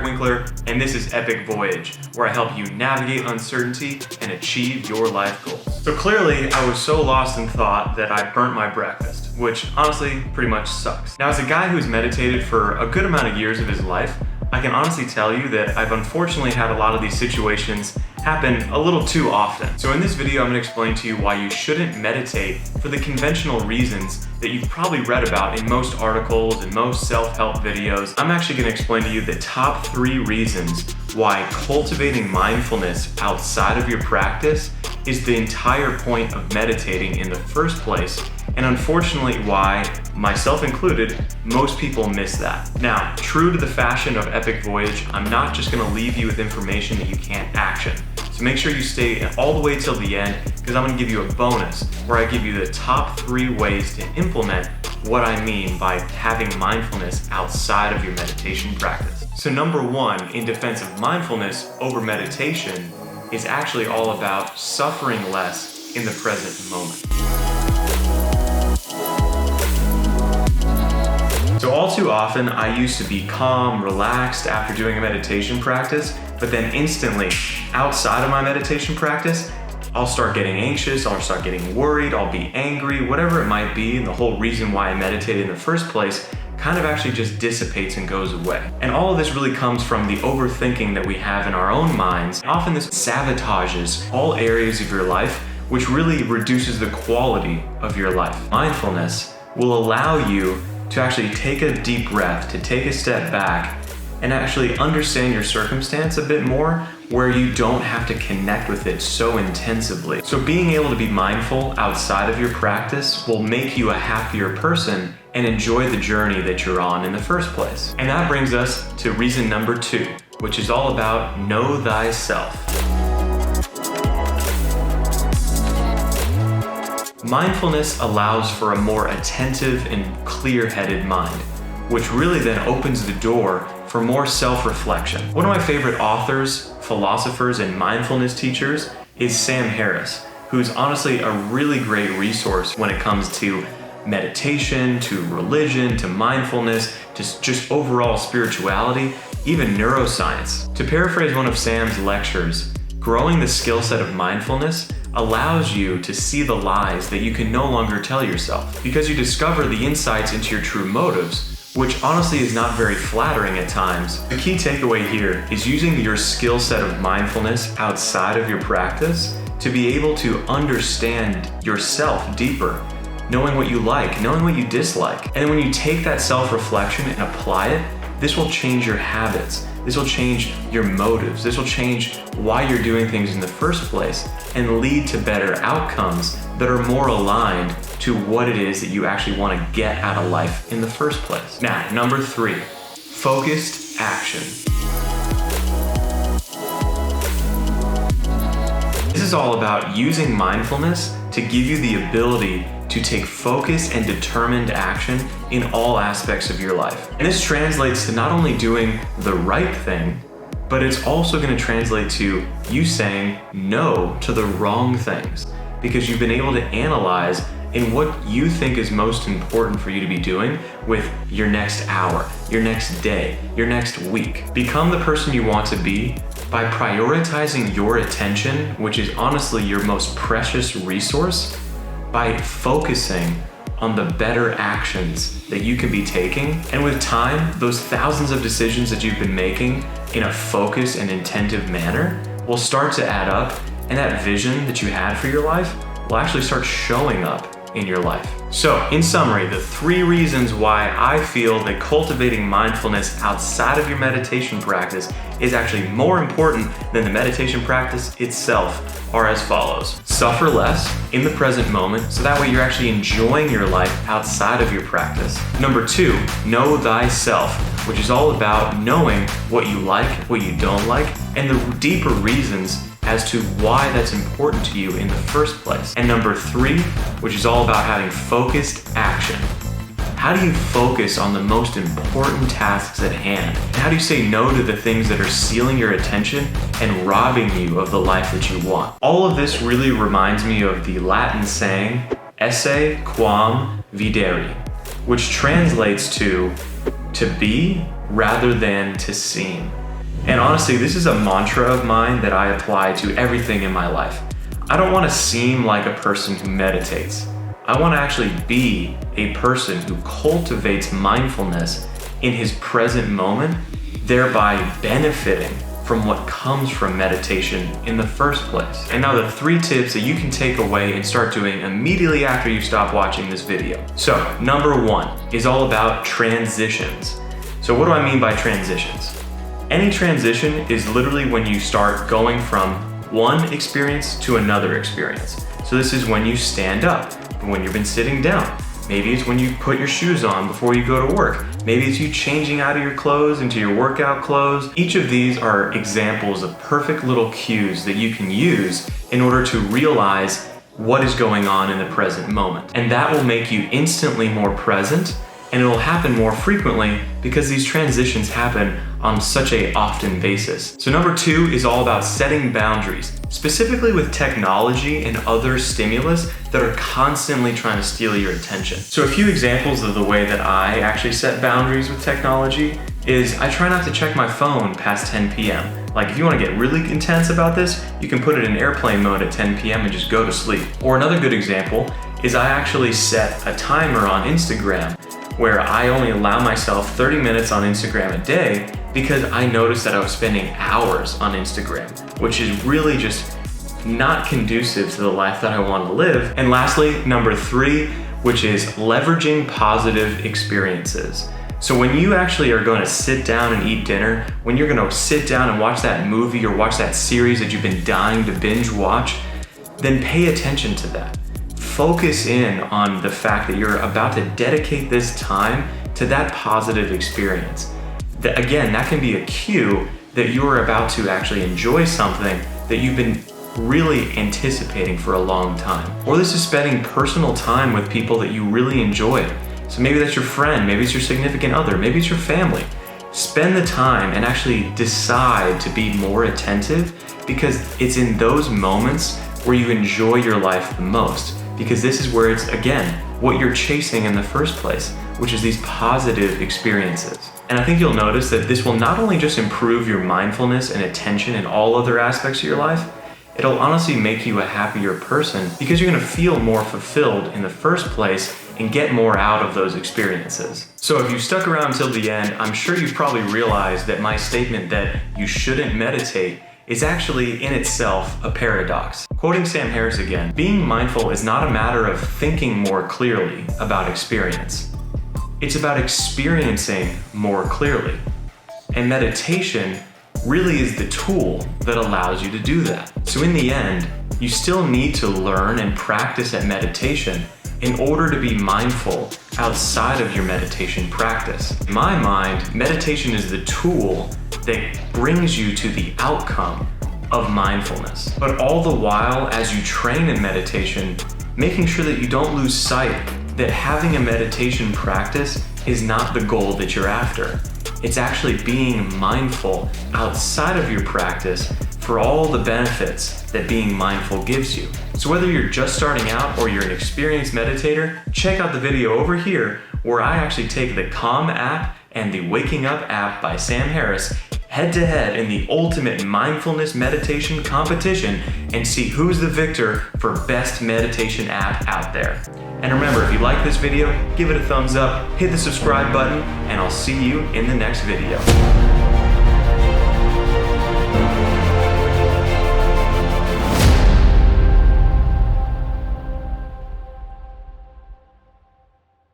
Winkler, and this is Epic Voyage, where I help you navigate uncertainty and achieve your life goals. So clearly, I was so lost in thought that I burnt my breakfast, which honestly pretty much sucks. Now, as a guy who's meditated for a good amount of years of his life, I can honestly tell you that I've unfortunately had a lot of these situations happen a little too often. So in this video, I'm going to explain to you why you shouldn't meditate for the conventional reasons that you've probably read about in most articles and most self-help videos. I'm actually going to explain to you the top 3 reasons why cultivating mindfulness outside of your practice is the entire point of meditating in the first place, and unfortunately why, myself included, most people miss that. Now, true to the fashion of Epic Voyage, I'm not just going to leave you with information that you can't action. So make sure you stay all the way till the end, because I'm going to give you a bonus where I give you the top 3 ways to implement what I mean by having mindfulness outside of your meditation practice. So number 1, in defense of mindfulness over meditation, is actually all about suffering less in the present moment. So all too often, I used to be calm, relaxed after doing a meditation practice, but then instantly, outside of my meditation practice, I'll start getting anxious, I'll start getting worried, I'll be angry, whatever it might be, and the whole reason why I meditated in the first place kind of actually just dissipates and goes away. And all of this really comes from the overthinking that we have in our own minds. Often this sabotages all areas of your life, which really reduces the quality of your life. Mindfulness will allow you to actually take a deep breath, to take a step back, and actually understand your circumstance a bit more, where you don't have to connect with it so intensively. So being able to be mindful outside of your practice will make you a happier person and enjoy the journey that you're on in the first place. And that brings us to reason number 2, which is all about know thyself. Mindfulness allows for a more attentive and clear-headed mind, which really then opens the door for more self-reflection. One of my favorite authors, philosophers, and mindfulness teachers is Sam Harris, who's honestly a really great resource when it comes to meditation, to religion, to mindfulness, to just overall spirituality, even neuroscience. To paraphrase one of Sam's lectures, growing the skill set of mindfulness allows you to see the lies that you can no longer tell yourself, because you discover the insights into your true motives, which honestly is not very flattering at times. The key takeaway here is using your skill set of mindfulness outside of your practice to be able to understand yourself deeper, knowing what you like, knowing what you dislike. And then when you take that self-reflection and apply it, this will change your habits. This will change your motives. This will change why you're doing things in the first place and lead to better outcomes that are more aligned to what it is that you actually want to get out of life in the first place. Now, number 3, focused action. This is all about using mindfulness to give you the ability to take focus and determined action in all aspects of your life. And this translates to not only doing the right thing, but it's also going to translate to you saying no to the wrong things, because you've been able to analyze in what you think is most important for you to be doing with your next hour, your next day, your next week. Become the person you want to be by prioritizing your attention, which is honestly your most precious resource, by focusing on the better actions that you can be taking. And with time, those thousands of decisions that you've been making in a focused and attentive manner will start to add up, and that vision that you had for your life will actually start showing up in your life. So, in summary, the 3 reasons why I feel that cultivating mindfulness outside of your meditation practice is actually more important than the meditation practice itself are as follows. Suffer less in the present moment, so that way you're actually enjoying your life outside of your practice. Number 2, know thyself, which is all about knowing what you like, what you don't like, and the deeper reasons as to why that's important to you in the first place. And number 3, which is all about having focused action. How do you focus on the most important tasks at hand? And how do you say no to the things that are stealing your attention and robbing you of the life that you want? All of this really reminds me of the Latin saying, esse quam videri, which translates to be rather than to seem. And honestly, this is a mantra of mine that I apply to everything in my life. I don't want to seem like a person who meditates. I want to actually be a person who cultivates mindfulness in his present moment, thereby benefiting from what comes from meditation in the first place. And now the 3 tips that you can take away and start doing immediately after you stop watching this video. So, number 1 is all about transitions. So what do I mean by transitions? Any transition is literally when you start going from one experience to another experience. So this is when you stand up, when you've been sitting down. Maybe it's when you put your shoes on before you go to work. Maybe it's you changing out of your clothes into your workout clothes. Each of these are examples of perfect little cues that you can use in order to realize what is going on in the present moment. And that will make you instantly more present, and it will happen more frequently because these transitions happen on such a often basis. So number 2 is all about setting boundaries, specifically with technology and other stimulus that are constantly trying to steal your attention. So a few examples of the way that I actually set boundaries with technology is I try not to check my phone past 10 p.m. Like if you want to get really intense about this, you can put it in airplane mode at 10 p.m. and just go to sleep. Or another good example is I actually set a timer on Instagram where I only allow myself 30 minutes on Instagram a day because I noticed that I was spending hours on Instagram, which is really just not conducive to the life that I want to live. And lastly, number 3, which is leveraging positive experiences. So when you actually are going to sit down and eat dinner, when you're going to sit down and watch that movie or watch that series that you've been dying to binge watch, then pay attention to that. Focus in on the fact that you're about to dedicate this time to that positive experience. Again, that can be a cue that you're about to actually enjoy something that you've been really anticipating for a long time. Or this is spending personal time with people that you really enjoy. So maybe that's your friend, maybe it's your significant other, maybe it's your family. Spend the time and actually decide to be more attentive, because it's in those moments where you enjoy your life the most. Because this is where it's, again, what you're chasing in the first place, which is these positive experiences. And I think you'll notice that this will not only just improve your mindfulness and attention in all other aspects of your life, it'll honestly make you a happier person because you're gonna feel more fulfilled in the first place and get more out of those experiences. So if you stuck around till the end, I'm sure you've probably realized that my statement that you shouldn't meditate is actually in itself a paradox. Quoting Sam Harris again, being mindful is not a matter of thinking more clearly about experience. It's about experiencing more clearly. And meditation really is the tool that allows you to do that. So in the end, you still need to learn and practice at meditation in order to be mindful outside of your meditation practice. In my mind, meditation is the tool that brings you to the outcome of mindfulness. But all the while, as you train in meditation, making sure that you don't lose sight that having a meditation practice is not the goal that you're after. It's actually being mindful outside of your practice for all the benefits that being mindful gives you. So whether you're just starting out or you're an experienced meditator, check out the video over here where I actually take the Calm app and the Waking Up app by Sam Harris head-to-head in the ultimate mindfulness meditation competition and see who's the victor for best meditation app out there. And remember, if you like this video, give it a thumbs up, hit the subscribe button, and I'll see you in the next video.